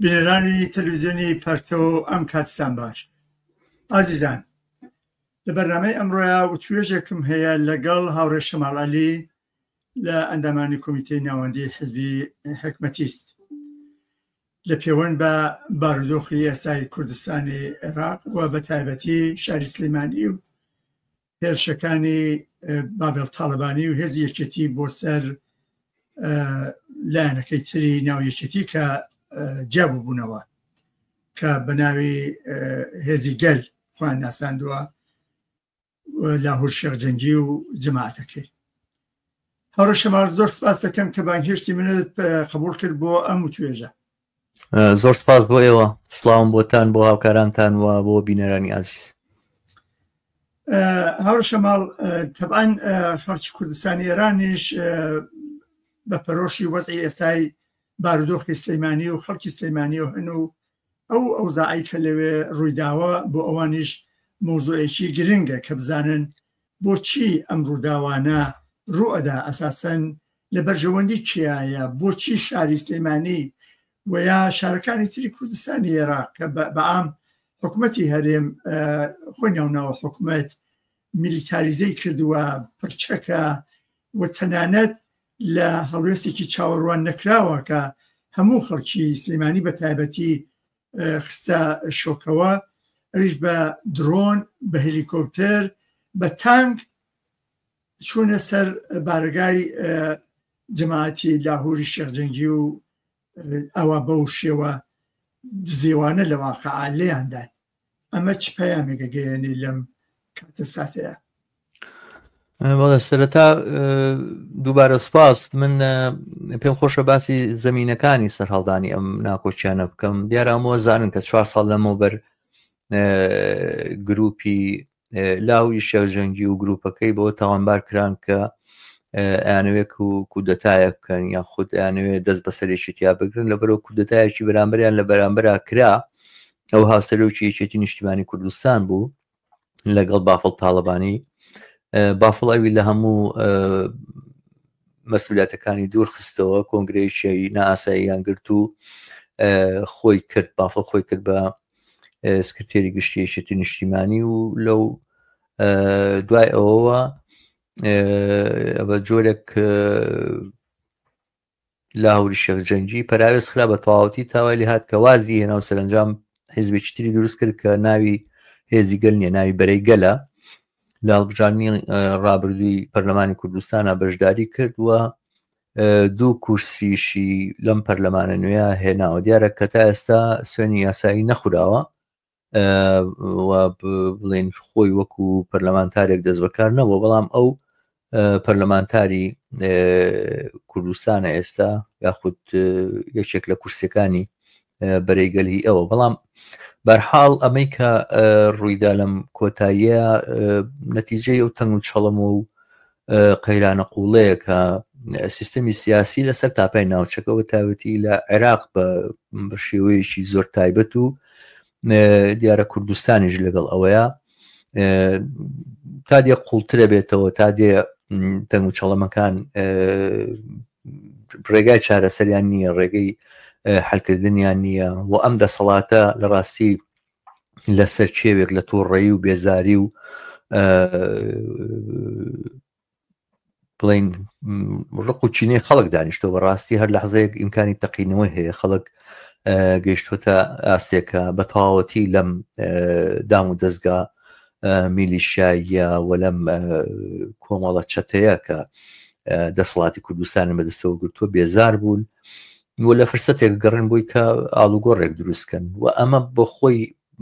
بینەرانی تەلەڤیزیۆنی پەرتەو ئەم کاتتان باش. ئازیزان، لە بەرنامەی ئەمڕۆیە وتوێژێکم هەیە لەگەڵ هاوڕێ شەماڵ عەلی لە ئەندامانی کۆمیتەی ناوەندی حیزبی حکومەتیست لە پەیوەند بە بارودۆخی ئێستای کوردستانی عێراق و بە تایبەتی شاری سلێمانی و هێرشەکانی بابێڵ تاڵەبانی و هێزی یەکێتی بۆ سەر لایەنەکەی تری ناو یەکێتی کە جیابوو بوونەوە کە بە ناوی هێزی گەل خوان ناساندووە لاهور شێخجەنگی و جەماعەتەکەی. هاوڕێ شەماڵ، زۆر سپاس دەکەم کە بانگهێشتی منت قبول کرد بۆ ئەم وتوێژە. زۆر سپاس بۆ ئێوە. سڵاوم بۆتان، بۆ هاوکارانتان و بۆ بینەرانی ئازیز. هاوڕێ شەماڵ، تەبعاً خەڵکی کوردستانی ئێرانیش بە پەرۆشی وەزعی ئێستای بارودۆخی سلەیمانی و خەڵکی سلەیمانی و هەن و ئەو زاعی کە لەوێ ڕوویداوە بۆ ئەوانیش مۆزوعێکی گرنگە کە بزانن بۆچی ئەم ڕووداوانە ڕوئەدا، ئەساسەن لە بەرژەوەندی کیایە، بۆچی شاری سلەیمانی و یا شارەکانی تری کوردستانی عێراق کە بەعام حکومەتی هەرێم خۆی ناوناوە حکومەت میلیتاریزەی کردووە، پرچەکە و تەنانەت لە هەڵوێستێکی چاوەڕوان نەکراوە کە هەموو خەڵکی سلێمانی بە تایبەتی خستە شۆکەوە، ئەویش بە درۆن، بە هێلیکۆپتەر، بە تانک چوونە سەر بارگای جەماعەتی لاهوری شێخجەنگی و ئەوە بەو شێوە دزێوانە لە واقعا لێیاندان. ئەمە چ پەیامێکە گەیەنی لەم کاتە ساتەیە؟ بەڵێ، سەرەتا دووبارە سپاس. من پێم خۆشە باسی زەمینەکانی سەرهەڵدانی ئەم ناکۆچیانە بکەم. دیارە هەموو زانن کە 4 ساڵ لەمەوبەر گروپی لاوی شێخجەنگی و گروپەکەی بۆ تاوانبار کران کە ئەیانەوێت کودەتایە بکەن یان خود ئەیانەوێت دەست بەسەرێکی تیا بگرن، لەبەرەوە کودەتایەکی بەرامبەریان لە بەرامبەرا کرا. ئەو هاوسەرۆکی یەکێتی نیشتیمانی کوردستان بوو لەگەڵ بافڵ تاڵەبانی. بافڵ ئەوی لە هەموو مەسئولیەتەکانی دوور خستەوە، کۆنگرەیەکی نائاساییان گرت و خۆی کرد، بافڵ خۆی کرد بە سکرتێری گشتی یەکێتی نیشتیمانی و لەو دوای ئەوەوە بە جۆرێک لاهوری شێخجەنگی پەراوێز خرا بە تەواوەتی تاوای لێ هات کە وازی هێنا و سەرنجام حیزبێکی تری دروست کرد کە ناوی هێزی گەل نییە، ناوی بەرەی گەلە. لە هەڵبژاردننی ڕابردووی پەرلەمانی کوردستانە بەشداری کرد و 2 کورسیشی لەم پەرلەمانە نوێیە هێناوە. دیارە کە تا ئێستا سوێنی یاسایی نەخوراوە و بڵێن خۆی وەکو پەرلەمانتارێک دەست بەکار نەبووە، بەڵام ئەو پەرلەمانتاری کوردستانە ئێستا یاخود یەکێک لە کورسەکانی بەرەیگەلی ئەوە. بەڵام بەرحاڵ ئەمەی کە ڕوویدا لەم کۆتاییە نەتیجەی ئەو تەنگ و چەڵەم و قەیرانە قوڵەیە کە سیستەمی سیاسی لەسەر تاپای ناوچەکەەوە تایبەتی لە عێراق بە شێوەیەکی زۆر تایبەت و دیارە کوردستانیش لەگەڵ ئەوەیە تا دێ قوڵترە بێتەوە، تا دێ تەنگ و چەڵەمەکان ڕێگای چارەسەریان نییە، ڕێگەی حەلکردنیان نییە و ئەم دەسەڵاتە لە ڕاستی لەسەر کێوێک لە تۆڕەیی و بێزاری و بڵین ڕق و چینەی خەڵک دانیشتۆ. بەڕاستی هەر لەحزەیەک ئیمکانی تەقینەوە هەیە، خەڵک گەیشتۆتە ئاستێکە بە تەواوەتی لەم دام و دەستگا میلیشیاییە و لەم کۆمەڵە چەتەیە کە دەسەڵاتی کوردستانی بەدەستەوە گرتووە بێزار بوون و لە فرسەتێک گەڕن بووی کە ئاڵوگۆڕێک دروستکەن و ئەمە بۆ خۆی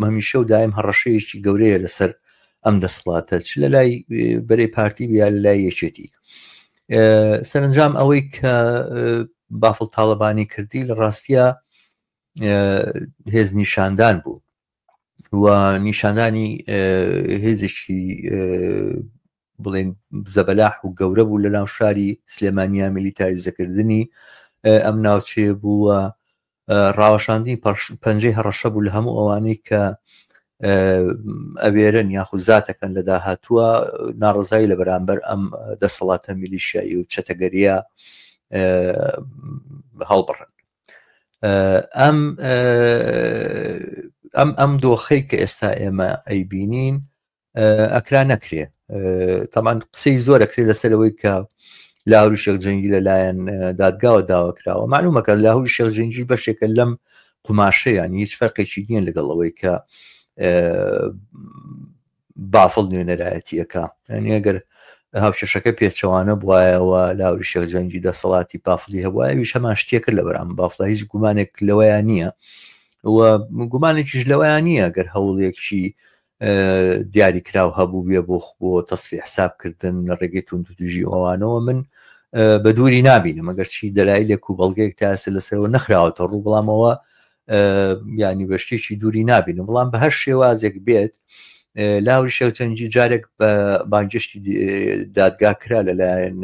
هەمیشە و دایم هەڕەشەیەکی گەورەیە لەسەر ئەم دەسەڵاتە، چ لە لای بەرەی پارتی بیا لە لای یەکێتی. سەرنجام ئەوەی کە بافڵ تاڵەبانی کردی لە ڕاستیە هێز نیشاندان بوو و نیشاندانی هێزێکی بڵێن زەبەلاح و گەورە بوو لە ناو شاری سلێمانیا، میلیتاریزەکردنی ئەم ناوچەیە بووە، ڕاوەشاندنی پەنجەی هەڕەشە بوو لە هەموو ئەوانەی کە ئەوێرن یاخود زاتەکەن لە داهاتووە ناڕزایی لە بەرامبەر ئەم دەسەڵاتە میلیشیایی و چەتەگەریە هەڵبڕن. ئەم دۆخەی کە ئێستا ئێمە ئەیبینین ئەکرا نەکرێ. تەمان قسەی زۆر ئەکرێت لەسەرەوەی کە لاهوری شێخجەنگی لەلایەن دادگاوە داواکراوە. معلومەکە لاهوری شێخجەنگی بەشێکە لەم قماشەیانی هیچ فەرقێکی نییە لەگەڵەوەی کە بافڵ نوێنەرایەتیەکە. ینی ئەگەر هاوشێشەکە پێچەوانە بواایەوە لاوری شێخجەنگی دەسەڵاتی بافڵی هەبواە ویش هەمان شتێکرد لە بەرام بافڵە هیچ گومانێک لەوەیان نییە و گومانێکیش لەوەیان نییە ئەگەر هەوڵێکی دیاریکراو هەبوو بێ بۆ تەسفی حسابکردن لە ڕێگەی توندوتوژی ئەوانەوە من بە دووری نابینم ئەگەر چی دەلایلێک و بەڵگەیەک تاسە لەسەرەوە نەخراوەتە ڕوو بەڵامەوە ینی بە شتێکی دووری نابینم. بەڵام بە هەر شێوازێک بێت لاوری شێخجەنگی جارێک بە بانگشتی دادگا کرا لەلایەن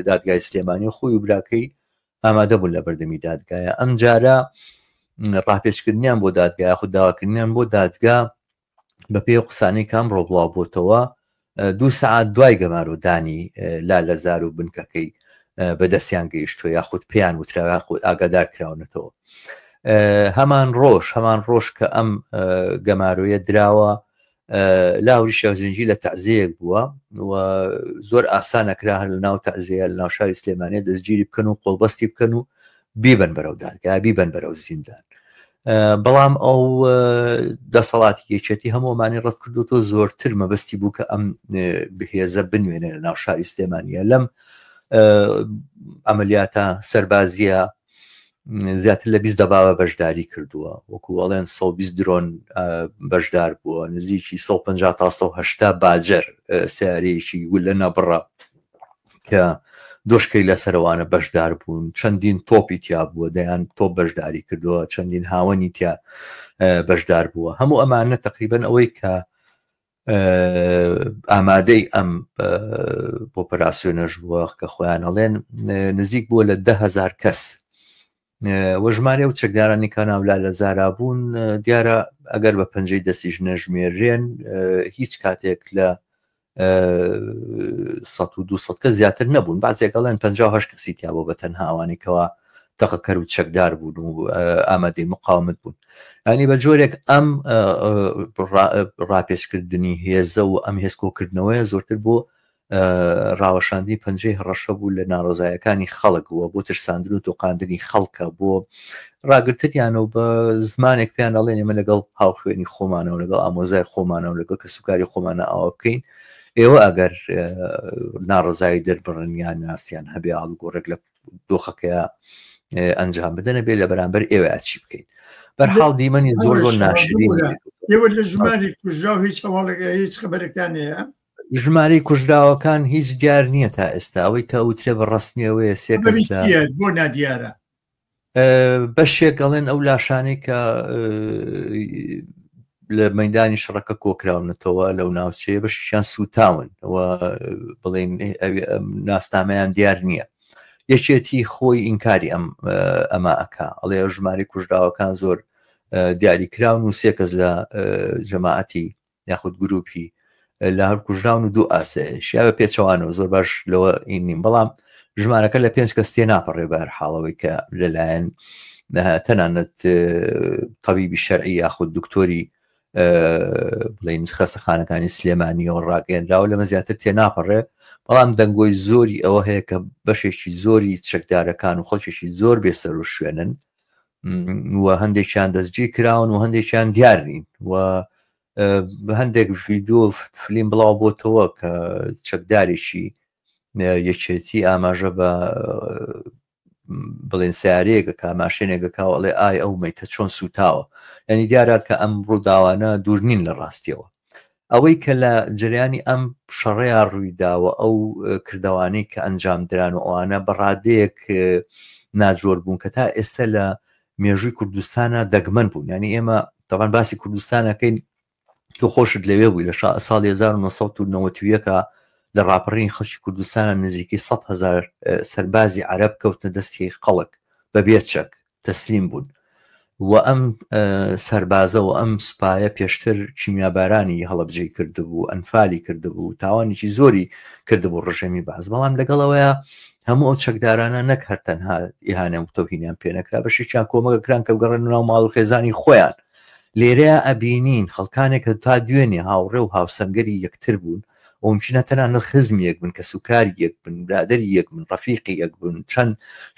دادگای سلێمانی خۆی و براکەی ئامادە بوون لە بەردەمی دادگایە. ئەم جارە ڕاپێچکردنیان بۆ دادگای خود داواکردنیان بۆ دادگا بە پێی قسانەی کام ڕۆبڵاو بۆتەوە 2 سعات دوای گەمارۆدانی لا لە زار و بنکەکەی بەدەستیان گەیشتووە یاخود پێیان وتراوە ئاگادار کراونەتەوە. هەمان ڕۆژ کە ئەم گەمارۆیە دراوە لاوری شێخجەنگی لە تەعزیەک بووە و زۆر ئاسانەکرا هەر لە ناو تەعزیە لە ناو شاری سلێمانیە دەستگیری بکەن و قۆڵبەستی بکەن و بیبن بەرەو دادگا بیبن بەرەو زیندان. بەڵام ئەو دەسەڵاتی یەکێتی هەموومانی ڕەت کردوتۆ زۆرتر مەبەستی بوو کە ئەم بهێزە بنوێنێ لە ناو شاری سلێمانیە. لەم ئەمەلیاتە سەربازیە زیاتر لە 20 دەباوە بەشداری کردووە وەکو ئەڵێن 120 درۆن بەشدار بووە نزیکی 150 تا 180 باجەر سیارەیەکی گول لە نەبڕە کە دۆشکەی لەسەرەوانە بەشدار بوون چەندین تۆپی تیا بووە دەیان تۆپ بەشداری کردووە چەندین هاوەنی تیا بەشدار بووە. هەموو ئەمانە تقریبەن ئەوەی کە ئامادەی ئەم ئۆپەراسیۆنەش بووە کە خۆیان ئەڵێن نزیک بووە لە 10,000 کەس وە ژمارە و چەکدارانی کاناولا لە زارا بوون. دیارە ئەگەر بە پەنجەی دەستیش نەژمێرێن هیچ کاتێک لە 100-200 کە زیاتر نەبوون. بازێکەڵێن 58 کەسی تیا بۆ بە تەنهاوانێکەوە تەقەکەر و چەکدار بوون و ئامادەی مقاومت بوون. ینی بە جۆرێک ئەم ڕاپێچکردنی هێزە و ئەم هێزکۆکردنەوەی زۆرتر بۆ ڕاوەشاندنی پەنجەی هەڕەشە بوو لە ناڕزایەکانی خەڵکەوە بۆ ترساندن و تۆقاندنی خەڵکە بۆ ڕاگرتیانەوە بە زمانێک پێیان ئەڵێن ئێمە لەگەڵ هاوخوێنی خۆمانەوە لەگەڵ ئامۆزای خۆمانەوە لەگەڵ کە سوکاری خۆمانە ئاوا بکەین ئێوە ئەگەر ناڕزایی دەربڕن یان ناسییان هەبێ ئاڵگۆڕێک لە دۆخەکەیە ئەنجام بدەنە بێ لە بەرامبەر ئێوە چی بکەین. بەرحاڵ دیمەنی زۆر ناشرین ئێوە لە ژماری کوژرا و هیچ هەواڵێکە هیچ خبرێکتان هەیە؟ ژمارەی کوژراوەکان هیچ دیار نییە تا ئێستا ئەوەی کە وترێ بە ڕستنیەوەی سێ بۆ نادیارە بەشێک ئەڵێن ئەو لاشانەی کە لە مەیدانی شەڕەکە کۆکراونەتەوە لەو ناوچەیە بەشیان سوتاون بڵێن ناستامەیان دیار نییە. یەکێتی خۆی ئینکاری ئەمە ئەکا ئەڵێ ژماری کوژراوەکان زۆر دیاریکراون و 3 کەس لە جەماعەتی یاخود گروپی لە هەر کوژراون و 2 ئاسایش یا بە پێچەوانەوە زۆر باش لەوە ئینیم. بەڵام ژمارەکە لە 5 کەس تێ ناپەڕێ بە هەرحاڵەوەی کە لەلایەن تەنانەت تەبیبی شەرعی یاخود دکتۆری بڵین خەستەخانەکانی سلێمانیەوە ڕاگەێنراوە لەمە زیاتر تێ ناپەڕێ. بەڵام دەنگۆی زۆری ئەوە هەیە کە بەشێکی زۆری چەکدارەکان و خەڵکێکی زۆر بێسەر و شوێنن و هەندێکیان دەستگیر کراون و هەندێکیان دیارنین و هەندێک ڤیدۆ فلیم بڵاو بۆتەوە کە چەکدارێکی یەکێتی ئاماژە بە بڵێن سیارەیەکە کا ماشێنێکەکەڵێ ئای ئەو مەیتە چۆن سوتاوە. ینی دیارە کە ئەم ڕووداوانە دوور نین لە ڕاستیەوە. ئەوەی کە لە جریانی ئەم شەڕەیە ڕوویداوە ئەو کردوانەی کە ئەنجام دران و ئەوانە بەڕادەیەک ناجۆر بوون کە تا ئێستا لە مێژووی کوردستانە دەگمەن بوون. ینی ئێمە تەوان باسی کوردستانەکەین تۆ خۆشت لەوێ بووی لە ساڵی 1990 لە ڕاپەڕینی خەڵکی کوردستانە نزیکی 100,000 سەربازی عەرەب کەوتنە دەستی خەڵک بەبێ چەک تەسلیم بوون و ئەم سەربازە و ئەم سوپایە پێشتر کیمیابارانی هەڵەبجێ کردبوو ئەنفالی کردبوو تاوانێکی زۆری کردبوو ڕژێمی باز. بەڵام لەگەڵەوەیە هەموو ئەو چەکدارانە نەک هەر تەنها ئیهانە و تەوهینیان پێ نەکرا بەشێکیان کۆمەگەکران کە بگەڕێن ناو ماڵ و خێزانی خۆیان لێرەیە ئەبینین خەڵکانێک کە تا دوێنێ هاوڕێ و هاوسەنگەری یەکتر بوون ومچینە تەنانە خزمیەک بن کە سوکاری یەک بن برادری یەک بن ڕەفیقی یەک بن چەند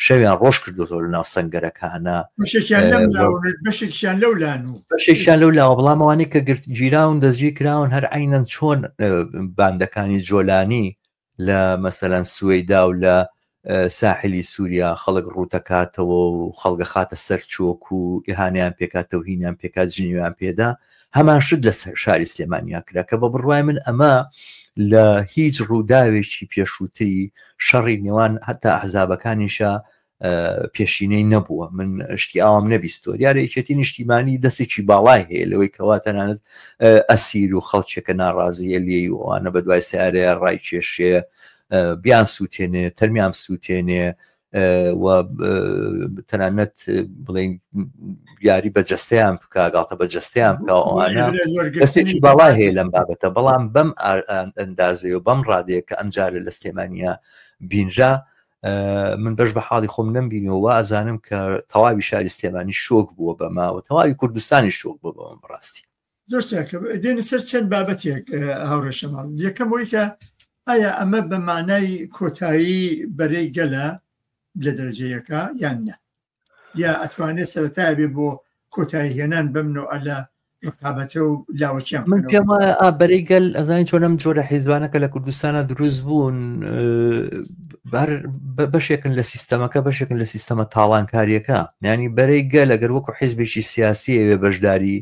شەویان ڕۆژ کردوەوە لە ناو سەنگەرەکانە بەشێکیان لەو لاوە بەڵام ئەوانەی کە گیراون دەستگیر کراون هەر عینەن چۆن باندەکانی جۆلانی لە مەسەلەن سوێدا و لە ساحلی سووریا خەڵک ڕوتەکاتەوە و خەڵگە خاتە سەر چۆک و ئیهانیان پێکاتەوە هینیان پێکات ژنیویان پێدا هەمان شت لە شاری سلێمانیا کرا کە بە بڕوای من ئەمە لە هیچ ڕووداوێکی پێشووتری شەڕی نێوان هەتا ئەحزابەکانیشە پێشینەی نەبووە من شتی ئاوام نەبیستۆ دیارە یەکێتی نیشتیمانی دەستێکی باڵای هەیە لەوەی کەوا تەنانەت ئەسیر و خەڵکێکە ناڕازیە لێی وانە بە دوای سیارەیە ڕای کێشێ بیان سووتێنێ تەرمیان سووتێنێ و تەنانەت بڵێن یاری بەجەستەیان بکە گاڵتە بەجەستەیان بکە ئەوانە دەستێکی باڵای هەیە لەم بابەتە بەڵام بەم ئەندازێ و بەم ڕادەیە کە ئەمجارە لە سلێمانیا بینرا من بەش بە حاڵی خۆم نەمبینەوە ئازانم کە تەواوی شاری سلێمانی شۆک بووە بەما و تەواوی کوردستانی شۆک بووە بەم بڕاستی زۆر دێنە سەر چەند بابەتێک هاوڕێشەمان یەکەم ئەوەی کە ئایا ئەمە بە مانای کۆتایی بەرەی گەلە لە دەرەجەیەکە یان نە یا ئەتوانێت سەرەتای بێ بۆ کۆتایی هێنان بەمنەوە لە ڕقابەتە و لاوەکیان من پێم وایە بەرەی گەل ئەزانین چۆن ئەم جۆرە حیزبانەکە لە کوردستانە دروست بوون بەشێکن لە سیستەمەکە بەشێکن لە سیستەمە تاڵانکاریەکە ینی بەرەی گەل ئەگەر وەکو حیزبێکی سیاسی ئەوێ بەشداری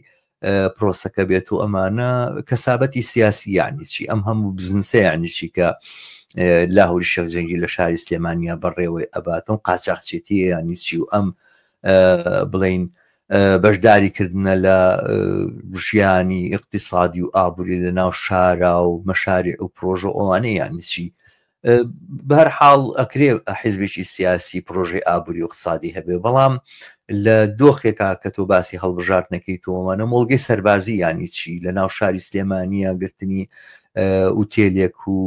پرۆسەکە بێت و ئەمانە کەسابەتی سیاسی یعنی چی ئەم هەموو بزنسە یعنی چی کە لاهوری شێخجەنگی لە شاری سلێمانیا بەڕێوەی ئەباتەوە قاچاقچێتی ینی چی و ئەم بڵین بەشداریکردنە لە ژیانی اقتصادی و ئابووری لە ناو شارە و مەشارع و پرۆژە ئەوانە یانی چی بەهەر حاڵ ئەکرێ حیزبێکی سیاسی پرۆژەی ئابووری و اقتصادی هەبێ بەڵام لە دۆخێکا کە تۆ باسی هەڵبژاردنەکەی تۆمانە مۆڵگەی سەربازی یانی چی لە ناو شاری سلێمانیا گرتنی ئوتێلێک و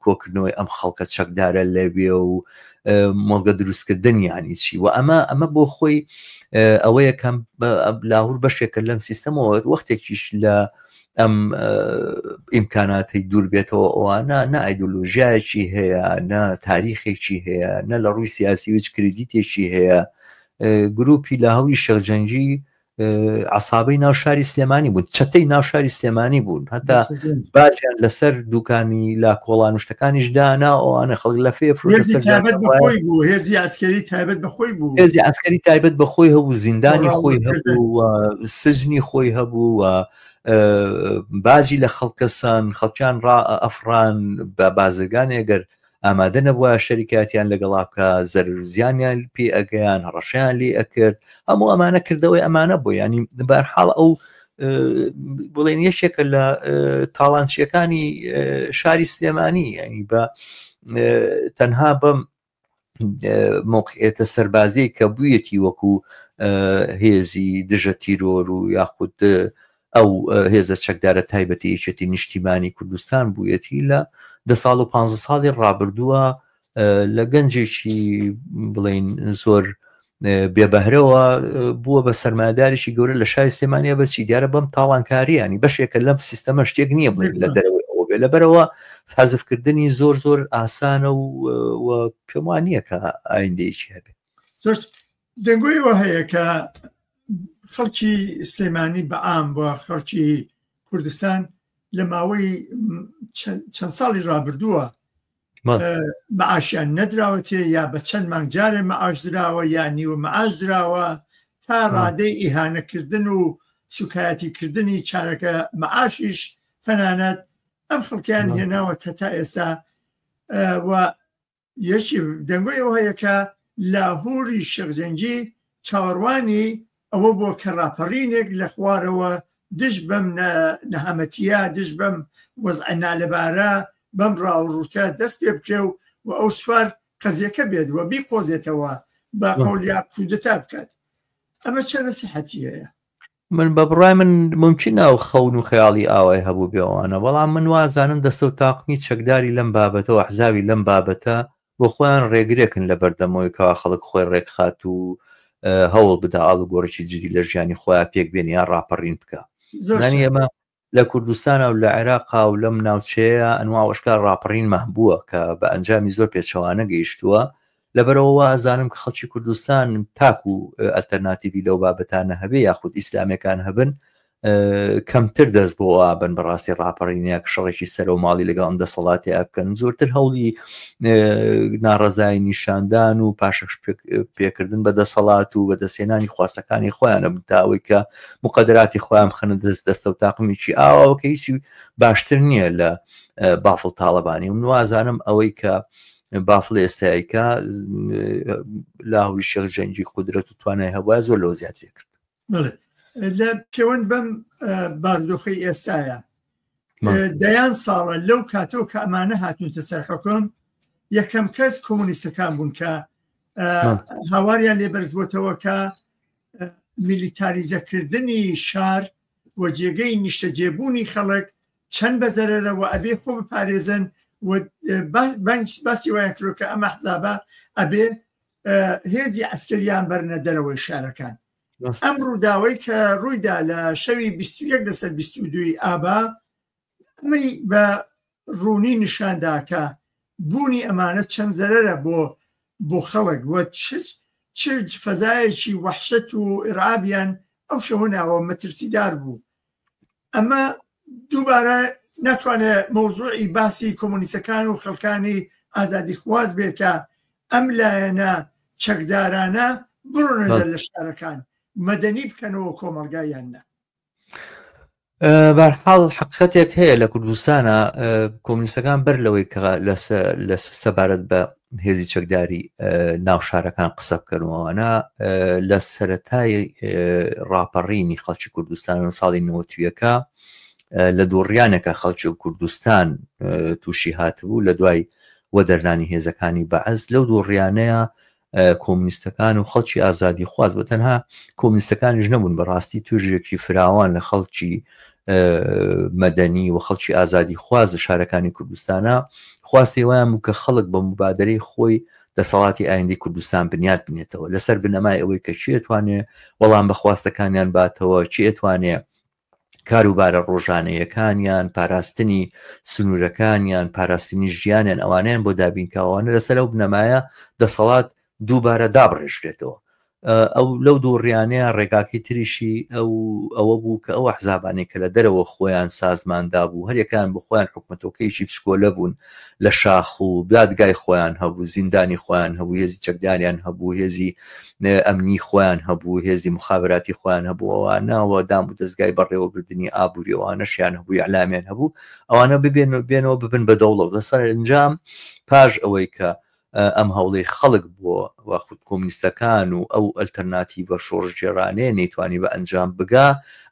کۆکردنەوەی ئەم خەڵکە چەکدارە لەبێ و مۆڵگە دروستکردن یانی چی و ئەمە بۆ خۆی ئەوەیە کەم لاهور بەشێکە لەم سیستەمەوە وەختێکیش لە ئەم ئیمکاناتی دوور بێتەوە ئەوانە نە ئایدۆلۆژیایەکی هەیە نە تاریخێکی هەیە نە لە ڕووی سیاسی وچ کردیتێکی هەیە گروپی لاهوری شێخجەنگی عسابەی ناو شاری سلێمانی بوون چەتەی ناو شاری سلێمانی بوون هەتا باجیان لەسەر دوکانی لا کۆڵان و شتەکانیش دانا ئەوانە خەڵک لە فێ هێزی ئەسکەری تایبەت بەخۆی بوو هێزی ئەسکەری تایبەت بەخۆی هەبوو زیندانی خۆی هەبوو سجنی خۆی هەبوو و باجی لە خەڵکەسان خەڵکیان ئەفران بە بازرگان ئەگەر ئامادە نەبووە شەریکاتیان لەگەڵا بکە زەرزیانیان پێ ئەگەیان هەڕەشیان لێ ئەکرد هەموو ئەمانە کردەوەی ئەمانە بوو ینی بەرحاڵ ئەو بڵێن یەکێکە لە تاڵانچیەکانی شاری سلێمانی ینی بە تەنها بەم موقعێتە سەربازی کە بوویەتی وەکو هێزی دژە تیرۆر و یاخود ئەو هێزە چەکدارە تایبەتی یەکێتی نیشتیمانی کوردستان بوویەتی لە 15 ساڵی ڕابردووە لە گەنجێکی بڵین زۆر بێبەهرەوە بووە بە سەرمایه‌داریی گەورە لە شاری سلێمانیا بەچی دیارە بەم تاڵانکاریانی بەشێکە لەم سیستەمە شتێک نییە بڵین لە دەرەوەی ئەوە بێ لەبەرەوە حەزفکردنی زۆر ئاسانە و پێم وانییە کە ئایندەیەکی هەبێت زۆر دەنگۆیەوە هەیە کە خەڵکی سلێمانی بەعام بۆ خەڵکی کوردستان لە ماوەی چەند ساڵی ڕابردووە مەعاشیان نەدراوەتێ یا بە چەند مانگجارێ مەعاش دراوە یا نیوە مەعاش دراوە تا ڕادەی ئیهانەکردن و سوکایەتیکردنی چارەکە مەعاشیش تەنانەت ئەم خەڵکیان هێناوە تا ئێستا و یەکی دەنگۆیەوە هەیە کە لاهوری شێخجەنگی چاوەڕوانی ئەوە بۆ کە ڕاپەڕینێک لە خوارەوە دش بەم نەهەمەتیە دش بەم وەزعە نالەبارە بەم ڕاوڕوتە دەست پێ بکرێ و ئەو سوار قەزیەکە بێت وە بیقۆزێتەوە بە قەولیا کودتا بکات ئەمە چە نەسیحەتی هەیە من بە بڕای من ممکنە ئەو خەون و خەیاڵی ئاوای هەبوو بێوانە بەڵام من وازانم دەستە و تاقنی چەکداری لەم بابەتەوە حزاوی لەم بابەتە بۆ خۆیان ڕێگرێکن لە بەردەمەوەی کەوا خەڵک خۆی ڕێکخات و هەوڵ بدا ئاڵ و گۆڕێکی جدی لە ژیانی خۆیان پێک بێنی یان ڕاپەڕین بکە. زانی ئێمە لە کوردستانە و لە عێراقا و لەم ناوچەیە ئەنوا وەشکار ڕاپەڕین مەهبووە کە بە ئەنجامی زۆر پێچەوانە گەیشتووە. لەبەرەوە ئازانم کە خەڵکی کوردستان تاکو و ئەلتەرناتیڤی لەو بابەتانە هەبێ یاخود ئیسلامەکان هەبن کەمتر دەست بۆ ئابن بەڕاستی ڕاپەڕینە کە شەڕێکی سەر و ماڵی لەگەڵ ئەم دەسەڵاتی بکەن زۆرتر هەوڵی ناڕەزای نیشاندان و پاشەش پێکردن بە دەسەڵات و بەدەستێنانی خواستەکانی خۆیانە بتاوەی کە مقدراتی خۆیان بخەنە دەستە و تاقمیکی ئاوەکە هیچی باشتر نییە لە بافڵ تاڵەبانی و وازانم ئەوەی کە بافڵ ئێستاییکە لاوی شێخ جەنگی قودرەت و توانای هەبووە زۆر لەوە زیاتر کرد. لە پەیوەند بەم بارودۆخی ئێستایە دەیان ساڵە لەو کاتەوە کە ئەمانە هاتوونتە سەر حکم یەکەم کەس کۆمونیستەکان بوون کە هاواریان لێبەرز بۆتەوە کە میلیتاریزەکردنی شار و جێگەی نیشتەجێبوونی خەڵک چەند بەزەرەرەوە ئەبێ خۆ بپارێزن و باسی وایە کرۆ کە ئەمە حزابە ئەبێ هێزی ئەسکەریان بەرنە دەرەوەی شارەکان. ئەم ڕووداوەی کە ڕوویدا لە شەوی 21 لەسەر 22 ئابا ئەمەی بە ڕوونی نیشاندا کە بوونی ئەمانە چەند زەرەرە بۆ خەڵک و چ فەزایەکی وەحشەت و ئێرعابیان ئەو شەوە ناوە مەترسیدار بوو. ئەمە دووبارە ناتوانێت مۆزوعی باسی کۆمونیستەکان و خەڵکانی ئازادی خواز بێت کە ئەم لایەنە چەکدارانە بڕۆنە دەر لە شارەکان مەدەنی بکەنەوە کۆمەڵگایان نە. بەرحاڵ حقیقەتێک هەیە لە کوردستانە کۆمونیستەکان بەر لەوەی کە لە سەبارەت بە هێزی چەکداری ناو شارەکان قسە بکەنەوەوانە لە سەرەتای ڕاپەڕینی خەڵکی کوردستان ساڵی 90ەکە لە دۆڕیانێکە خەڵکی کوردستان تووشی هاتبوو لە دوای وەدەرنانی هێزەکانی بەعەز لەو دۆڕیانەیە کۆمونیستەکان و خەڵکی ئازادی خواز بە تەنها کۆمونیستەکانیش نەبوون بەڕاستی توێژێکی فراوان لە خەڵکی مەدەنی و خەڵکی ئازادی خواز لە شارەکانی کوردستانە خواستی وایان بوو کە خەڵک بە مبادرەی خۆی دەسەڵاتی ئایندەی کوردستان بنیاد بنێتەوە لەسەر بنەمای ئەوەی کە چی ئەتوانێ وەڵام بە خواستەکانیان باتەوە چی ئەتوانێ کاروبارە ڕۆژانەیەکانیان پاراستنی سنوورەکانیان پاراستنی ژیانیان ئەوانیان بۆ دابینکاوانە لەسەر ئەو بنەمایە دەسەڵات دووبارە دابڕێژرێتەوە. ئەو لەو دووڕیانەیە ڕێگاکەی تریشی ئەوە بوو کە ئەو ئەحزابانێک کە لە دەرەوە خۆیان سازماندا بوو هەریەکان بۆ خۆیان حکومەتۆکەیەکی پشکۆلە بوون لە شاخ و دادگای خۆیان هەبوو زیندانی خۆیان هەبوو هێزی چەکداریان هەبوو هێزی ئەمنی خۆیان هەبوو هێزی مخابراتی خۆیان هەبوو ئەوانەوە دام و دەستگای بەڕێوەبردننی ئابووری ئەوانەشیان هەبوو ئەعلامیان هەبوو ئەوانە بێنەوە ببن بە دەوڵەت لەسەر ئەنجام پاش ئەوەی کە ئەم هەوڵەی خەڵک بووە وەخود کۆمونیستەکان و ئەو ئەلتەرناتی بە شۆڕژێڕانەیە نەیتوانی بە ئەنجام بگا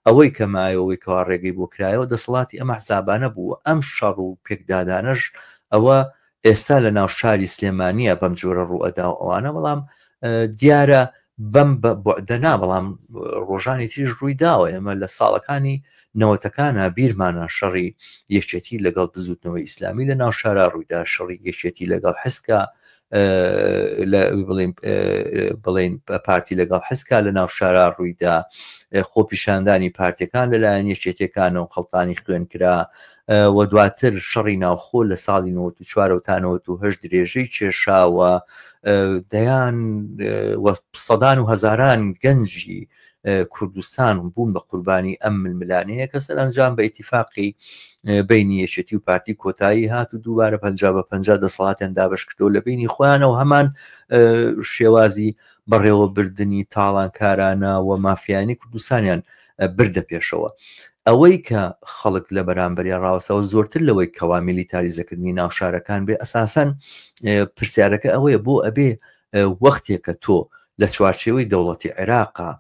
ئەوەی کەمایەوەی کەوا ڕێگەی بۆ کرایەوە دەسەڵاتی ئەم حزابانە بووە. ئەم شەڕ و پێکدادانەش ئەوە ئێستا لە ناو شاری سلێمانیە بەم جۆرە ڕوئەدا ئەوانە بەڵام دیارە بەم بۆعدەنا بەڵام ڕۆژانی تریش ڕووی داوە. ئێمە لە ساڵەکانی نەوەتەکانە بیرمانە شەڕی یەکێتی لەگەڵ دزوتنەوەی ئیسلامی لە ناو شارە ڕوویدا شەڕی یەکێتی لەگەڵ حسکە بڵێن پارتی لەگەڵ حسکا لە ناو شارە ڕوویدا خۆپیشاندانی پارتیەکان لەلایەن یەکێتەکانە و خەڵتانی خوێن کرا و دواتر شەڕی ناوخۆ لە ساڵی 94 تا 98 درێژەی کێشاوە دەیان سەدان و هەزاران گەنجی کوردستان بوون بە قوربانی ئەم ململانەیە کە سەرنجام بە ئیتیفاقی بینی یەکێتی و پارتی کۆتایی هات و دووبارە 50 دەسەڵاتیان دابش کردەوە لە بینی خۆیانە و هەمان شێوازی بەڕێوەبردننی تاڵانکارانە و مافیانی کوردستانیان بردە پێشەوە. ئەوەی کە خەڵک لە بەرامبەریان ڕاوەسەوە زۆرتر لەوەی کەوا میلیتاریزەکردنی ناوشارەکان بێ ئەساسەن پرسیارەکە ئەوەیە بۆ ئەبێ وەختێکە تۆ لە چوارچێوەی دەوڵەتی عێراقا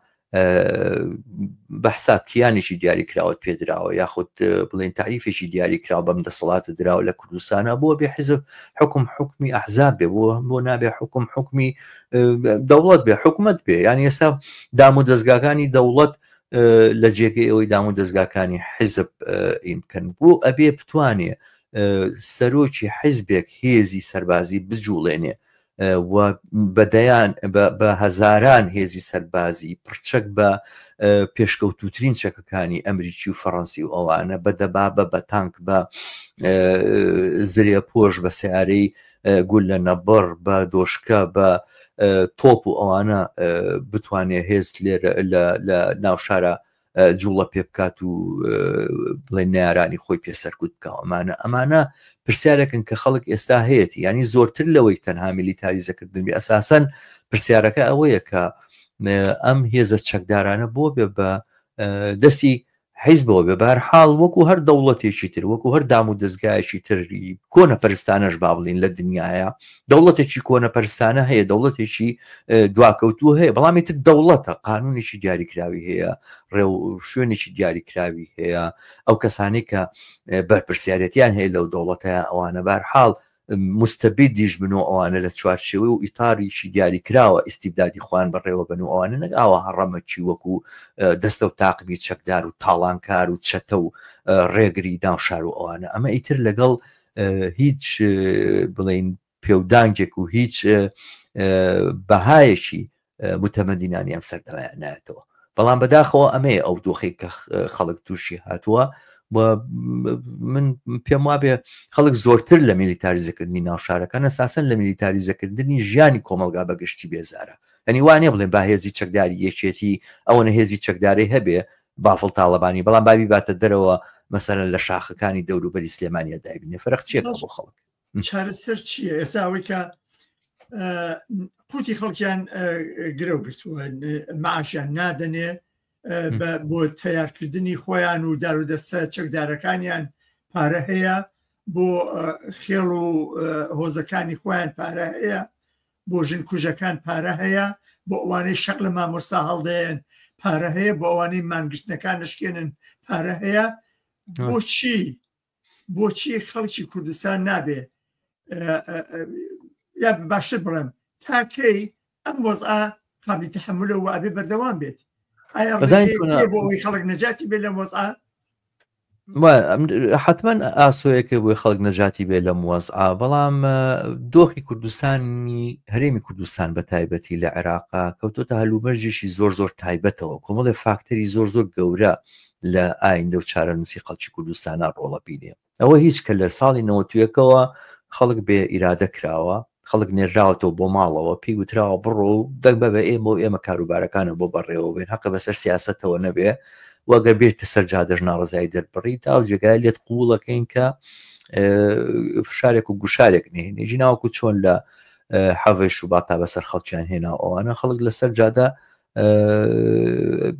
بەحسا کیانێکی دیاریکراوت پێدراوە یاخود بڵێن تعریفێکی دیاریکراوە بەم دەسەڵاتە دراوە لە کوردستانە بۆ بێ حیزب حکومی ئەحزاب بێ بۆ نابێ حکومی دەوڵەت بێ حکومت بێ یانی ئێستا دام و دەستگاکانی دەوڵەت لە جێگەی ئەوەی دام و دەستگاکانی حیزب ئین بکەن بۆ ئەبێ بتوانێ سەرۆکی حیزبێک هێزی سەربازی بجوڵێنێ و بەدەیان بە هەزاران هێزی سەربازی پرچەک بە پێشکەوتوترین چەکەکانی ئەمریکی و فەڕەنسی و ئەوانە بەدەبابە بە تانک بە زرێ پۆش بە سیارەی گول لە نەبڕ بە دۆشکە بە تۆپ و ئەوانە بتوانێت هێز لێرە لە ناوشارە جوڵە پێ بکات و بڵێ نارانی خۆی پێسەرکوت بکە. ئەمانە پرسیارێکن کە خەڵک ئێستا هەیەی، ینی زۆرتر لەوەی تەنها میلیتاریزەکردن بێ. ئەساسەن پرسیارەکە ئەوەیە کە ئەم هێزە چەکدارانە بۆ بێ بە دەستی حیزبەوە بێ، بەهەرحاڵ وەکو هەر دەوڵەتێکی تر، وەکو هەر دام و دەستگایەکی تری کۆنە پەرستانەش با بڵین لە دنیاە، دەوڵەتێکی کۆنە پەرستانە هەیە، دەوڵەتێکی دواکەوتوو هەیە، بەڵامی تر دەوڵەتە قانونێکی دیاریکراوی هەیە، ڕێو شوێنێکی دیاریکراوی هەیە. ئەو کەسانی کە بەرپرسیارەتیان هەیە لەو دەوڵەتەیە ئەوانە بەهەرحاڵ مستەبیدیش بن و ئەوانە لە چوارچێوەی و ئیتاریشی دیاریکراوە ئیستیبدادی خوان بەڕێوە بن و ئەوانە نەگاوە هەڕەمەکی وەکو دەستە و تاقبی چەکدار و تاڵانکار و چەتە و ڕێگری ناوشار و ئەوانە. ئەمە ئیتر لەگەڵ هیچ بڵین پێودانگێک و هیچ بەهایەکی متەمەدینانی ئەم سەردەمایان نایەتەوە. بەڵام بەداخەوە ئەمەیە ئەو دۆخی کە خەڵک تووشی هاتووە من پێم وابێ خەڵک زۆرتر لە میلیتاریزەکردنی ناوشارەکان ئەساسەن لە میلیتاریزەکردنی ژیانی کۆمەلگا بەگشتی بێزارە. ئەنی وانێ بڵێن با هێزی چەکداری یەکێتی ئەوەنە هێزی چەکداری هەبێ بافڵ تاڵەبانی، بەڵام باوی باتە دەرەوە مەسەرەن لە شاخەکانی دەوروبەری سلێمانیە دایبنێ. فەرق چییە بۆ خەڵک؟ چارەسەر چییە؟ ئێستا ئەوەی کە قوتی خەڵکیان گرەو گرتووە، معاشیان نادەنێ بۆ تیارکردنی خۆیان و دار و دەستە چەکدارەکانیان پارە هەیە، بۆ خێڵ و هۆزەکانی خۆیان پارە هەیە، بۆ ژن کوژەکان پارە هەیە، بۆ ئەوانەی شەق لە مامۆستا هەڵدەیەن پارە هەیە، بۆ ئەوانەی مانگرتنەکان نشکێنن پارە هەیە. بۆچی خەڵکی کوردستان نابێ یا باشتر بڵێم تاکەی ئەم وەزعە قابلی تەحملە و ئابێ بەردەوام بێت؟ ئایا بۆ ئەوەی خەڵک نەجاتی بێت لەم وەزعە؟ حتمما ئاسۆیەکە بۆی خەڵک نەجاتی بێ لە وەزعە، بەڵام دۆخی کوردستانی هەرێمی کوردستان بە تایبەتی لە عێراقا کەوتۆتە هەلومەرجێکی زۆر زۆر تایبەتەوە، کۆمەڵێ فاکتەری زۆر زۆر گەورە لە ئایندە و چارەنووسی خەڵکی کوردستانە ڕۆڵە بینێ. ئەوە هیچ کە لە ساڵی 90ەکەوە خەڵک بێ ئیرادە کراوە، خەڵک نێراوەتەوە بۆ ماڵەوە، پێی وتراوە بڕۆ و دەک بە ئێمە و ئێمە کاروبارەکانە بۆ بەڕێوە بێن، حەقە بەسەر سیاسەتەوە نەبێ، وەگەر بێتە سەر جادەژ ناڕزایی دەربڕی تا و جێگای لێت قوڵەکەین کە فشارێک و گوشارێک نهێنێ ژیناوەکو چۆن لە حەڤش و باتا بەسەر خەڵکیان هێنا ئەوانە خەڵک لەسەر جادە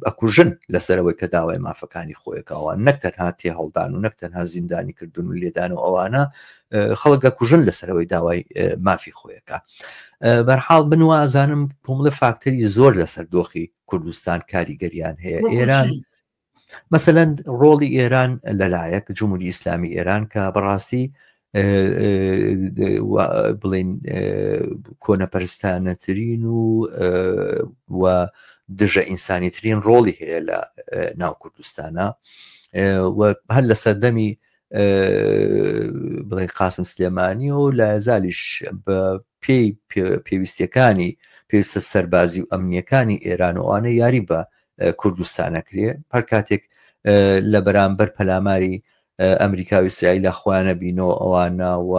ئەکوژن لەسەرەوەی کە داوای مافەکانی خۆیەکەوان، نەک تەنها تێ هەڵدان و نەک تەنها زیندانی کردن و لێدان و ئەوانە خەڵک ئەکوژن لەسەرەوەی داوای مافی خۆیەکە. بەرحاڵ بنوازانم کۆمەڵە فاکتەری زۆر لەسەر دۆخی کوردستان کاریگەریان هەیە. ئێران مەسەلەن ڕۆڵی ئێران لەلایەک جمهوری ئیسلامی ئێران کە بەڕاستی بڵین کۆنەپەرستانەترین و دژە ئینسانیترین ڕۆڵی هەیە لە ناو کوردستانە و هەر لە سەردەمی بڵێ قاسم سلێمانی و لە زالیش بە پێویستیەکانی پێویستە سەربازی و ئەمنیەکانی ئێران و ئەوانە یاری بە کوردستانەکرێ، هەر کاتێک لە بەرامبەر پەلاماری ئەمریکا و ئیسرائیل لە خوانە بینەوە ئەوانە و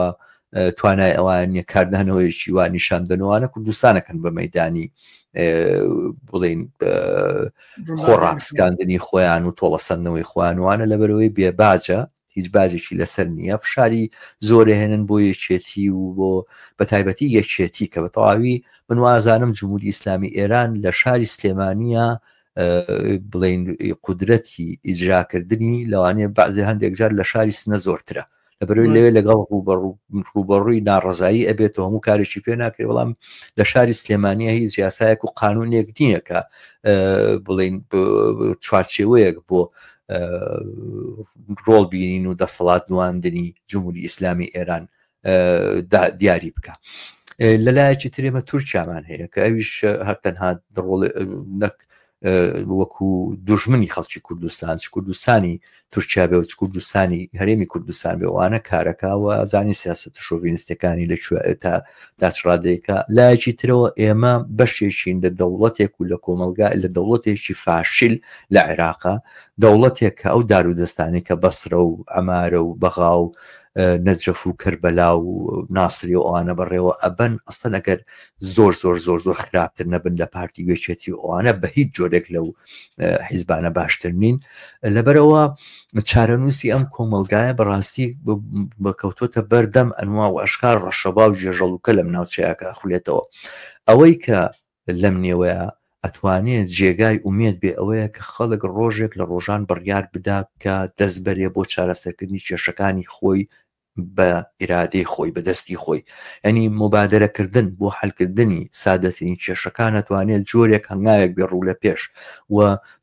توانای ئەوانە کاردانەوەیکی وا نیشاندنەوەوانە کوردستانەکەن بە مەیدانی بڵین خۆڕاپسکاندنی خۆیان و تۆڵەسەندنەوەی خوانوانە لەبەرەوەی بێباجە، هیچ باجێکی لەسەر نییە، فشاری زۆرە هێنن بۆ یەکێتی و بۆ بە تایبەتی یەکێتی کە بە تەواوی من وازانم جمهوری ئیسلامی ئێران لە شاری سلێمانیە بڵین قودرەتی ئیجراکردنی لەوانەیە بەعزێ هەندێک جار لە شاری سنە زۆرترە، لەبەرەوەی لەوێ لەگەڵ ڕوبەڕووی ناڕەزایی ئەبێتەوە هەموو کارێکی پێ ناکرێت، بەڵام لە شاری سلێمانیە هیچ یاسایەک و قانونێک نییە کە بڵین چوارچێوەیەک بۆ ڕۆڵ بینین و دەسەڵات نواندنی جمهوری ئیسلامی ئێران دیاری بکە. لەلایەکی ترێمە تورکیامان هەیە کە ئەویش هەر تەنها ڕۆڵ نەک وەکو دوژمنی خەڵکی کوردستان چ کوردستانی تورکیا بێ و چ کوردستانی هەرێمی کوردستان بێ ئەوانە کارەکەوە زانی سیاست شۆڤینستەکانی لەکوێ تا داچڕادەیەکە لایەکی ترەوە ئێمە بەشێکین لە دەوڵەتێک و لە کۆمەلگا لە دەوڵەتێکی فاشل لە عێراقا دەوڵەتێک کە ئەو دارودەستانی کە بەسرە و ئەمارە و بەغا و نەجەف و کەربەلا و ناسری و ئەوانە بەڕێوە ئەبەن ئەستن ئەگەر زۆر زۆر زۆر زۆر خراپتر نەبن لە پارتی وێچێتی ئەوانە بە هیچ جۆرێک لەو حیزبانە باشتر نین لەبەرەوە چارەنووسی ئەم کۆمەلگایە بەڕاستی بەکەوتۆتە بەردەم ئەنوا و ئەشکار ڕەشەبا و جێژەڵوکە لەم ناوچەیەکە خولێتەوە ئەوەی کە لەم نێوەیە ئەتوانێت جێگای ئومێد بێ ئەوەیە کە خەڵک ڕۆژێک لە ڕۆژان بڕیار بدا کە دەست بەرێ بۆ چارەسەرکردنی کێشەکانی خۆی بە ئیرادەی خۆی بەدەستی خۆی ینی مبادرەکردن بۆ حەلکردنی سادەترین کێشەکان ئەتوانێت جۆرێک هەنگاوێک بێ ڕوو لە پێش و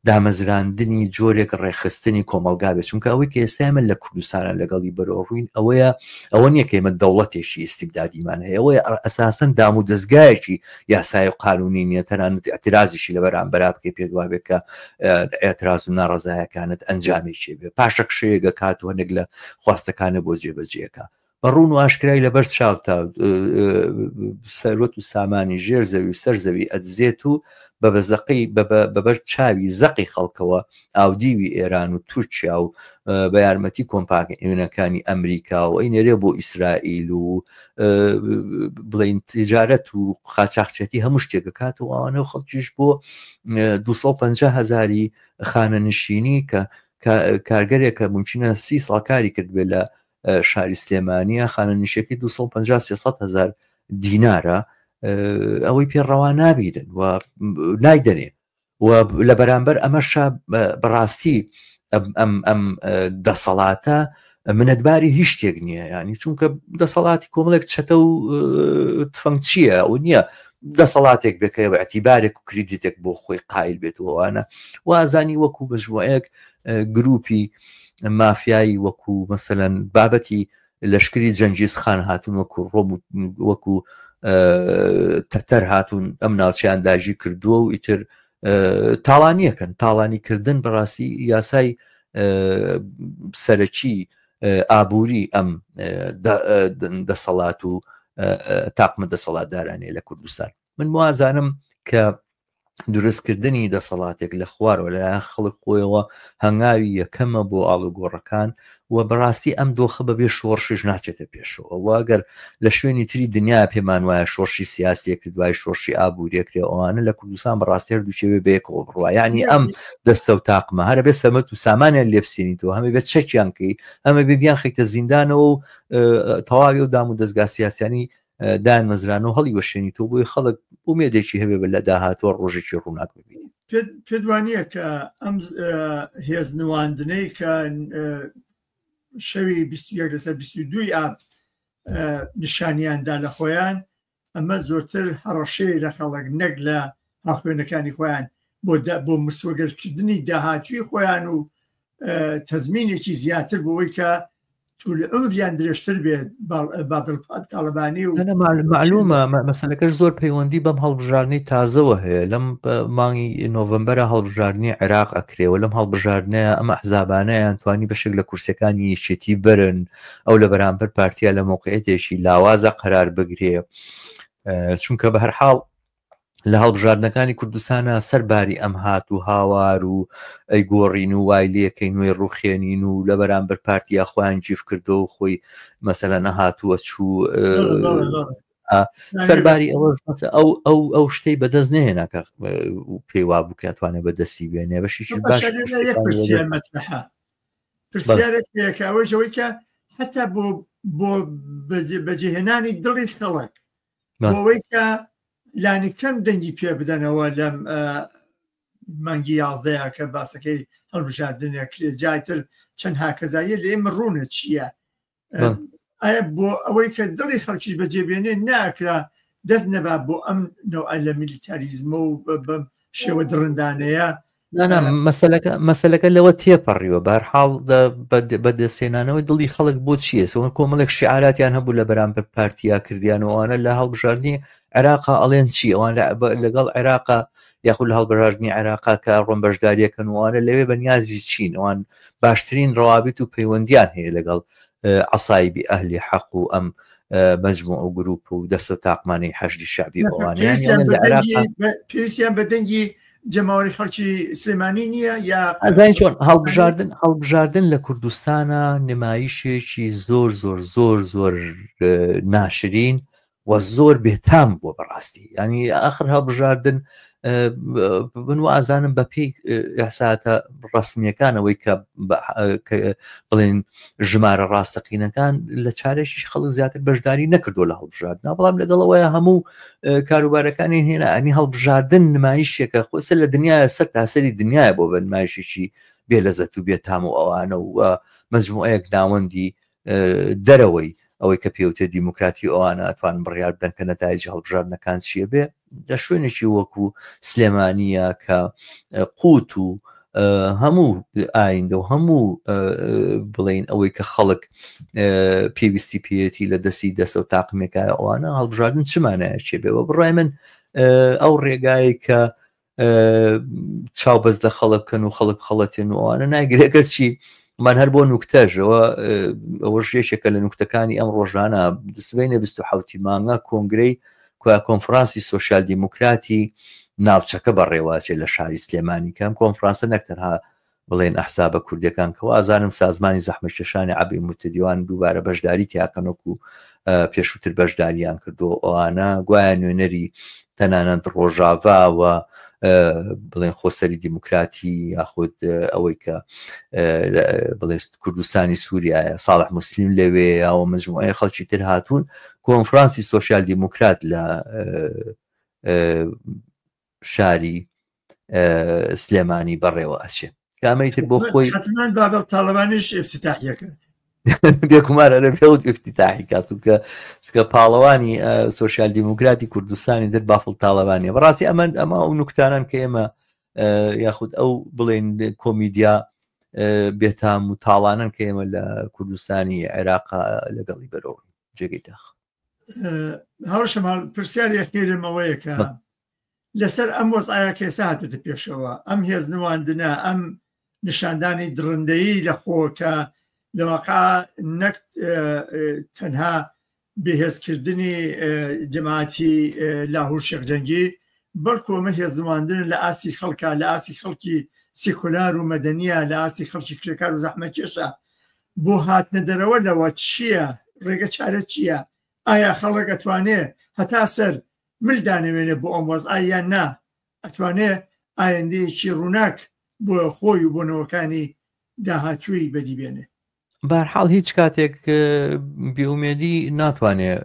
دامەزراندنی جۆرێک ڕێخستنی کۆمەلگا بێت چونکە ئەوەی کە ئێستا ئێمە لە کوردستانە لەگەڵی بەرەوڕووین ئەوە نییە کە ئێمە دەوڵەتێکی ئیستیبدادیمان هەیە ئەوەیە ئەساسەن دام و دەستگایەکی یاسای و قانونی نییە تەنانەت ئەترازیشی لە بەرامبەر بکەی پێدوا بێت کە ئێتراز و ناڕەزایەکانت ئەنجامێکی بێ پاشە کشەیەگە کاتوە نێک لە خواستەکانە بۆ جێبەجێ بەڕوون و ئاشکرای لەبەر چاوتا سەرۆت و سامانی ژێر زەوی و سەر زەوی ئەدزێت و بە بەزەقی بەبەر چاوی زەقی خەڵکەوە ئاودیوی ئێران و تورکیا و بە یارمەتی کۆمپانیەکانی ئەمریکا و ئەی نێرێ بۆ ئیسرائیل و بڵین تیجارەت و قاچاقچێتی هەموو شتێکە کات و ئەوانە خەڵکیش بۆ 250,000 خانە نشینی کە کارگەرێکە ممکنە 30 ساڵ کاری کرد بێ لە شاری سلێمانیە خانە نیشەکەی 250,000 دینارە ئەوەی پێڕەوا نابیدن و نایدەنێ و لە بەرامبەر ئەمەشا بەڕاستی ئەم دەسەڵاتە منەتباری هیچ شتێک نییە ینی چونکە دەسەڵاتی کۆمەڵێک چەتە و تفەنگ چییە ئەو نییە دەسەڵاتێک بکەوە ئەتیبارێک و کریدیتێک بۆ خۆی قایل بێتەوەوانە وازانی وەکو بەژوایەک گروپی مافیایی وەکو مەسەلەن بابەتی لەشکری جەنگیز خان هاتون وەکو ڕۆم وەکو تەتەر هاتون ئەم ناوچیان داژی کردووە و ئیتر تاڵانیەکەن تاڵانیکردن بەڕاستی یاسای سەرەکی ئابووری ئەم دەسەڵات و تاقمە دەسەڵاتدارانێ لە کوردستان من وازانم کە دروستکردنی دەسەڵاتێک لە خوارەوە لەلایەن خەڵک خۆیەوە هەنگاوی یەکەمە بۆ ئاڵوگۆڕەکان و بەڕاستی ئەم دۆخە بەبێ شۆڕشش ناچێتە پێشەوە واگەر لە شوێنی تری دنیا پێمان وایە شۆڕشی سیاسیەکە دوای شۆڕشی ئابوووریەکرێ ئەوانە لە کوردستان بەڕاستی هەردووچێوێ بەیەکەوە بڕوە ینی ئەم دەستە و تاقمە هەرە بێ سەمەت و سامانیان لێبسێنیتەوە هەمە بێت چەکیانکەی ئەمە بێبیان خێکتە زیندانەوە و تەواوی و دام و دەستگا سیاسیانی دایان مەزران و هەڵی وەشێنیتەوە بۆی خەڵک ئومێدێکی هەبێ بە لە داهاتوە ڕۆژێکی ڕووناک ببینی پێدوانیە کە ئەم هێزنواندنەی کە شەوی 21/22 ئاب نیشانیاندا لە خۆیان ئەمە زۆرتر هەڕەشەی لە خەڵک نەک لە هاخوێنەکانی خۆیان بۆ مسوەگەرکردنی داهاتوی خۆیان و تەزمینێکی زیاتر بۆەوەی کە توول عمریان درێژتر بێت بابلپات تاڵبانی و معلومە مەسەلەکەش زۆر پەیوەندی بەم هەڵبژاردنەی تازەوە هەیە لەم مانگی نۆڤەمبەرە هەڵبژاردننی عێراق ئەکرێەوە لەم هەڵبژاردنەیە ئەمە ئەحزابانەیان توانی بەشێک لە کورسەکانی یەکێتی برن ئەو لە بەرامبەر پارتیا لە موقعیتێکی لاوازە قەرار بگرێ چونکە بە هەر حاڵ لە هەڵبژاردنەکانی کوردستانە سەرباری ئەم هات و هاوار و ئەی گۆڕین و وای لێکەی نوێ ڕوخێنین و لە بەرامبەر پارتیا خۆیان جیف کردەوە و خۆی مەسەلە نەهاتووە چوو سەرباری ئەو شتەی بەدەست نهێناکە پێی وا بوو کاتوانێت بەدەستی بێنێ بەشیش باش پرسیارێکەوەی کە حتا بۆ بەجێهێنانی دڵی خەڵک بۆەوەی کە لانی کەم دەنگی پێ بدەنەوە لەم مانگی 11 کە باسەکەی هەڵبژاردنە کرێ جایتر چەند هاکەزاییە لە ئێمە ڕوونە چییە ئایا بۆ ئەوەی کە دڵی خەڵکیش بەجێبێنێ ناکرا دەست نەبا بۆ ئەم نەوعە لە میلیتاریزمە و بەم شێوە دڕندانەیە مەسەلەکە لەوە تێپەڕیوە بەرحاڵ بەدەستێنانەوەی دڵی خەڵک بۆ چییە سەوە کۆمەڵێک شعاراتیان هەبوو لە بەرامبەر پارتیا کردیانەوەوانە لە هەڵبژاردننی عێراقا ئەڵێن چی ئەوان لەگەڵ عێراقا یاخود لە هەڵبژاردننی عێراقا کە ڕۆن بەشداریەکەن وانە لەوێ بەنیازی چین ئەوان باشترین ڕەوابط و پەیوەندیان هەیە لەگەڵ عەسایبی ئەهلی حەق و ئەم مەجموع و گروپ و دەستە تاقمانەی حەشدی شعبی پێویستیان بە دەنگی جەماوەری خەڵکی سلێمانی نییە یا ئەزای چۆن هەڵبژاردن لە کوردستانە نمایشێکی زۆر زۆر زۆر زۆر ناشرین و زۆر بێتام بووە بەڕاستی ینی ئاخر هەڵبژاردن بن و ئازانم بە پێی ئەساتە ڕسمیەکانەوەی کە بڵێن ژمارە ڕاستەقینەکان لە چارێکی خەڵک زیاتر بەشداری نەکردو لە هەڵبژاردنە بەڵام لەگەڵەوەیە هەموو کاروبارەکانی هێنا ئەنی هەڵبژاردن نمایشێکە خۆسە لە دنیاە سەر تاسەری دنیاە بۆ بە نمایشێکی بێلەزەت و بێتام و ئەوانە و مەجموعەیەک ناوەندی دەرەوەی ئەوەی کە پێوتە دیموکراتی ئەوانە ئەتوان بڕیار بدەن کە نەتایجی هەڵبژاردنەکان چیە بێ لە شوێنێکی وەکو سلێمانیە کە قوت و هەموو ئایندە و هەموو بڵین ئەوەی کە خەڵک پێویستی پێەتی لە دەستە و تاقمێکای ئەوانە هەڵبژاردن چمانایە چێ بێ بڕای من ئەو ڕێگایی کە چاوبەز لە خەڵک بکەن و خەڵک خەڵەتێن و ئەوانە ناگرێکە چی من هەر بۆ نوکتەژەوە ئەوە ژێشێکە لە نوکتەکانی ئەم ڕۆژانە سبەینە 27 مانگە کۆنگرەی کۆنفرانسی سۆشیال دیموکراتی ناوچەکە بەڕێوازێ لە شاری سلێمانی کەم کۆنفرانسە نەکتەنها بڵێن ئەحسابە کوردەکان کەەوە ئازانم سازمانی زەحمەتکێشانی عەبی موتەدیوان دووبارە بەشداری تیاکەنەوەکو پێشووتر بەشداریان کردو ئەوانە گوایە نوێنەری تەنانەت ڕۆژاواوە بڵێن خۆسەری دیموکراتی یاخود ئەوەی کە بڵێ کوردستانی سووریایە ساڵح موسلیم لەوێ یاوە مەجموعەیە خەڵکی تر هاتوون کۆنفرانسی سۆشیال دیموکرات لە شاری سلێمانی بەڕێوە ئەچێ کامەیتر بۆ خۆی حتمان بابڵ تاڵەبانیش افتتاحیەکەات بێکومارە پێوت افتتاحی کات و کە پاڵەوانی سۆشیال دیموکراتی کوردستانی در بافڵ تاڵەبانیە بەڕاستی ئەمە ئەو نوکتانان کە ئێمە یاخود ئەو بڵێن کۆمیدیا بێتام و تاڵانن کە ئێمە لە کوردستانی عێراقا لەگەڵی بەرەوە جێگەی داخ هەڵشەماڵ پرسیاری ئەخێرمەوەیە کە لەسەر ئەم وەزعایە کێسا هاتوتە پێشەوە ئەم هێزنەوەاندنە ئەم نیشاندانی درڕندەیی لە خۆکە لەواقع نەک تەنها بەهێزکردنی جەماعەتی لاهور شێخجەنگی بەڵکو ئەمە هێزنەوەاندن لە ئاسی خەڵکە لە ئاسی خەڵکی سێکولار و مەدەنیە لە ئاسی خەڵکی کرێکار و زەحمەتکێشە بۆ هاتنە دەرەوە لەوە چییە ڕێگە چارە چییە ئایا خەڵک ئەتوانێ هەتا سەر ملدانەوێنێ بۆ ئەم وەزعای یان نا ئەتوانێ ئایندەیەکی ڕووناک بۆ خۆی و بۆنەوەکانی داهاتووی بەدیبێنێ بەرحاڵ هیچ کاتێک بێومێدی ناتوانێت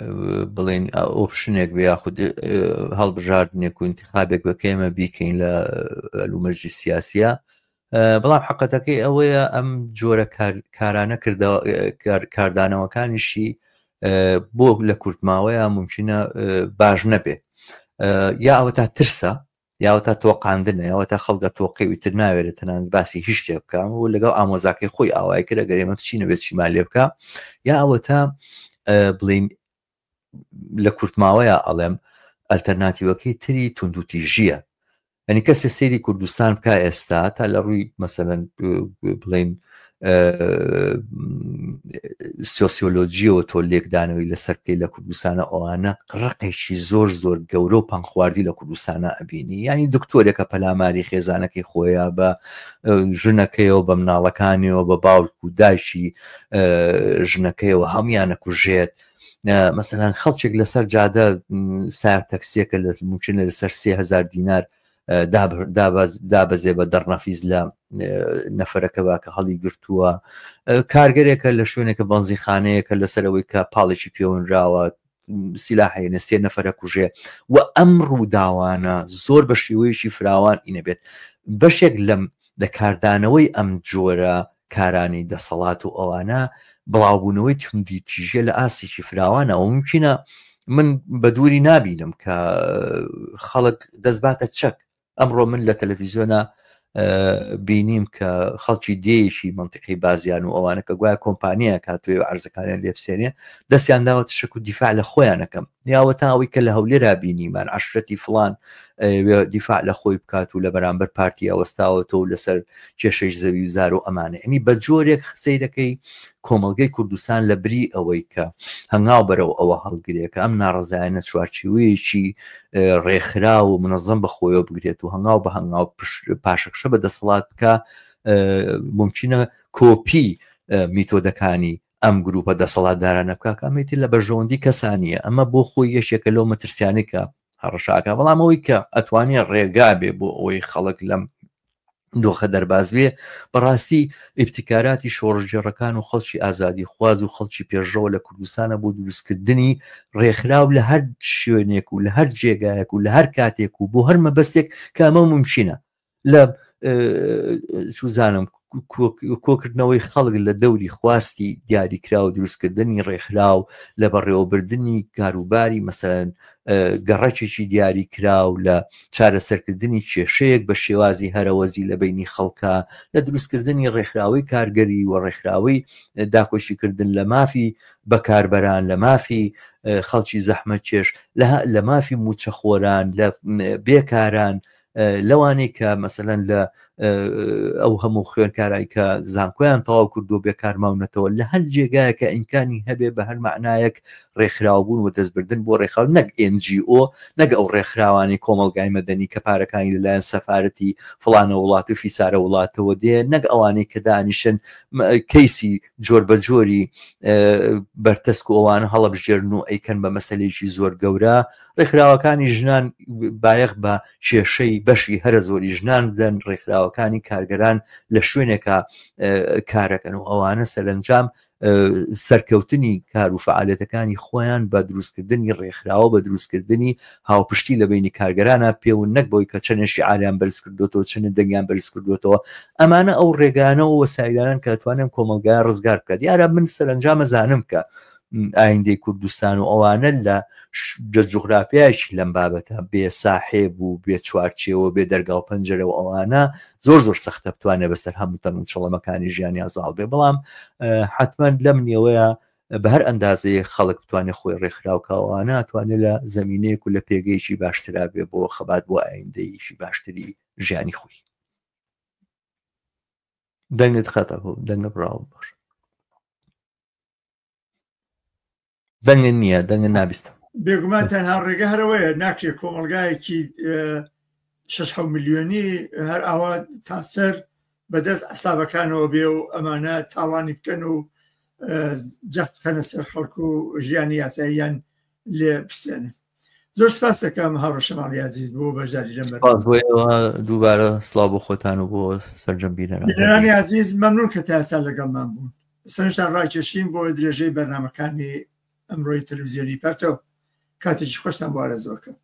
بڵێن ئۆپشنێک بێ یاخود هەڵبژاردنێک و انتخابێک بەکەمە بیکەین لە لومەرجی سیاسیە بەڵام حقەتەکەی ئەوەیە ئەم جۆرە کارانە کاردانەوەکانیشی بۆ لە کورتماوەیە ممکنە باش نەبێ یا ئەوە تا ترسە یاوە تا تۆقااندنە یاوە تا خەڵگە تۆقیوی تر ناوێت تەنان باسی هیچ شتێ بکەم و لەگەڵ ئامۆزاکەی خۆی ئاوای کرە گەرێمە چی نەبێت چیمان لێ بکە یا ئەوە تا بڵین لە کورتماوەیە ئەڵێم ئەلتەرناتیڤەکەی تری توندوتیژیە ئەنی کەسێ سەیری کوردستان بکە ئێستا تا لە ڕووی مەسەلەن بڵین سۆسیۆلۆجیەوە تۆ لێکدانەوەی لەسەر بکەی لە کوردستانە ئەوانە ڕقێکی زۆر زۆر گەورە و پەنخواردی لە کوردستانە ئەبینی ینی دکتۆرێکە پەلاماری خێزانەکەی خۆیە بە ژنەکەیەوە بە مناڵەکانیەوە بە باوک و دایشی ژنەکەیەوە هەمویانە کوژێت مەسەلەن خەڵکێک لەسەر جادە سار تەکسیەکە لە ممکنە لەسەر 3000 دینار دابەزێ بە دەڕنەفیز لە نەفەرەکە باکە هەڵی گرتووە کارگەرێکە لە شوێنێکە بەنزیخانەیەکە لەسەرەوەی کە پاڵێکی پێونراوە سیلاحەیە 3 نەفەرە کوژێ و ئەم ڕووداوانە زۆر بە شێوەیەکی فراوان ئینە بێت بەشێک لە کاردانەوەی ئەم جۆرە کارانی دەسەڵات و ئەوانە بڵاوبوونەوەی توندی تیژە لە ئاسیی فراوانە و ممکنە من بە دووری نابینم کە خەڵک دەستباتە چەک ئەمڕۆ من لە تەلەڤیزیۆنە بینیم کە خەڵکی دێیشی منطقی بازیان و ئەوانە کە گوایە کۆمپانیە کاتوێ و عەرزەکانیان لێفسێنێ دەستیان داوەتە شەک و دیفاع لە خۆیانەکەم یاوە تا ئەوەی کە لە هەولێرا بینیمان عەشرەتی فڵان دیفاع لە خۆی بکات و لە بەرامبەر پارتی ئەوەستاوەتەوە و لەسەر کێشەی زەوی و زار و ئەمانە ئەمی بە جۆرێک سەیرەکەی کۆمەڵگەی کوردستان لە بری ئەوەی کە هەنگاو بەرەو ئەوە هەڵگرێت کە ئەم ناڕزایەنە چوارچێوەیەکی ڕێکخرا و منەظەم بەخۆیەوە بگرێت و هەنگاو بە هەنگاو پاشەکشە بە دەسەڵات بکە ممکنە کۆپی میتۆدەکانی ئەم گروپە دەسەڵاتدارانە بکە کامێتی لە بەرژەوەندی کەسانیە ئەمە بۆ خۆی یەکێکە لەو مەترسیانێکە هەڕەشاکە بەڵام ئەوەی کە ئەتوانێت ڕێگا بێ بۆ ئەوەی خەڵک لەم دۆخە دەرباز بێ بەڕاستی ئیبتیکاراتی شۆڕژێڕەکان و خەڵکی ئازادی خواز و خەڵکی پێشڕەوە لە کوردستانە بۆ دروستکردنی ڕێکخراو لە هەر شوێنێک و لە هەر جێگایەک و لە هەر کاتێک و بۆ هەر مەبەستێک کە ئەمە ممکنە لە چوزانم کۆکردنەوەی خەڵک لە دەوری خواستی دیاریکرا و دروستکردنی ڕێکخراو لە بەڕێوەبردننی کاروباری مەسەرەن گەڕەکێکی دیاری کرا و لە چارەسەرکردنی کێشەیەک بە شێوازی هەرەوەزی لە بینی خەڵکە لە دروستکردنی ڕێکخراوی کارگەری و ڕێکخراوی داکۆشیکردن لە مافی بەکاربەران لە مافی خەڵکی زەحمەتکێش لە مافی موچەخۆران لە بێکاران لەوانەی کە مەسەلەن لە ئەو هەموو خوێنکارایی کە زانکۆیان تەواو کردو بێکارماونەتەوە لە هەر جێگایە کە ئیمکانی هەبێ بە هەر معنایەک ڕێکخراوبوون و دەستبردن بۆ ڕێکخراو نەک NGO نەک ئەو ڕێکخراوانی کۆمەلگای مەدەنی کە پارەکانی لەلایەن سەفارەتی فڵانە وڵات و فیسارە وڵاتەوە دێ نەک ئەوانەی کە دانیشن کەیسی جۆر بە جۆری بەرتەسک و ئەوانە هەڵەبژێرن و ئەیکەن بە مەسەلێکی زۆر گەورە ڕێکخراوەکانی ژنان بایەخ بە کێشەی بەشی هەرە زۆری ژنان بدەن ڕێکخراوەکانی کارگەران لە شوێنێکە کارەکەن و ئەوانە سەرنجام سەرکەوتنی کار و فعالێتەکانی خۆیان بە دروستکردنی ڕێکخراوە بە دروستکردنی هاوپشتی لە بینی کارگەرانە پێون نەک بۆی کە چەندێکی عالیان بەرز کردوێتەوە چەند دەنگیان بەرز کردوێتەوە ئەمانە ئەو ڕێگانە و وەسایلانن کە دەتوانن کۆمەلگای ڕزگار بکات دیارە من سەرنجام ئەزانم کە ئایندەی کوردستان و ئەوانە لە جغرافیایکی لەم بابەتە بێ ساحێب و بێ چوارچێوە بێ دەرگا و پەنجەرە و ئەوانە زۆر سەختە بتوانێت بەسەر هەموو تەمەن چڵەمەکانی ژیانی ئازاڵ بێ بەڵام حتمما لەم نێوەیە بە هەر ئەندازەیە خەڵک بتوانێت خۆی ڕێکخراوکەوانە ئەتوانێت لە زەمینەیەک و لە پێگەیکی باشترا بێ بۆ خەبات بۆ ئایندەیەکی باشتری ژیانی خۆی دەنگت خەتە بۆ دەنگە بڕاو باش دەنگە نییە دەنگە نابیستم بێگومان تەنها ڕێگە هەرەوەیە ناکرێت کۆمەلگایەکی 6 میلیۆنی هەر ئاوا تاسەر بەدەست ئەسابەکانەوە بێ و ئەمانە تاڵانی بکەن و جەخت بکەنە سەر خەڵک و ژیانی یاساییان لێ بستێنن. زۆر سپاس دەکەم هاوڕێ شەماڵی عەزیز بۆ بەشداری لەم بەرنامە دووبارە سڵاو بۆ خۆتان و بۆ سەرجەم بینەرانی عەزیز مەمنون کە تا ئێستا لەگەڵمان بوون. سەرنجتان ڕاکێشین بۆ درێژەی بەرنامەکانی ئەمڕۆی تەلەڤیزیۆنی پەرتەو. کاتێکی خۆشتان بۆ ئارەزوەکەم.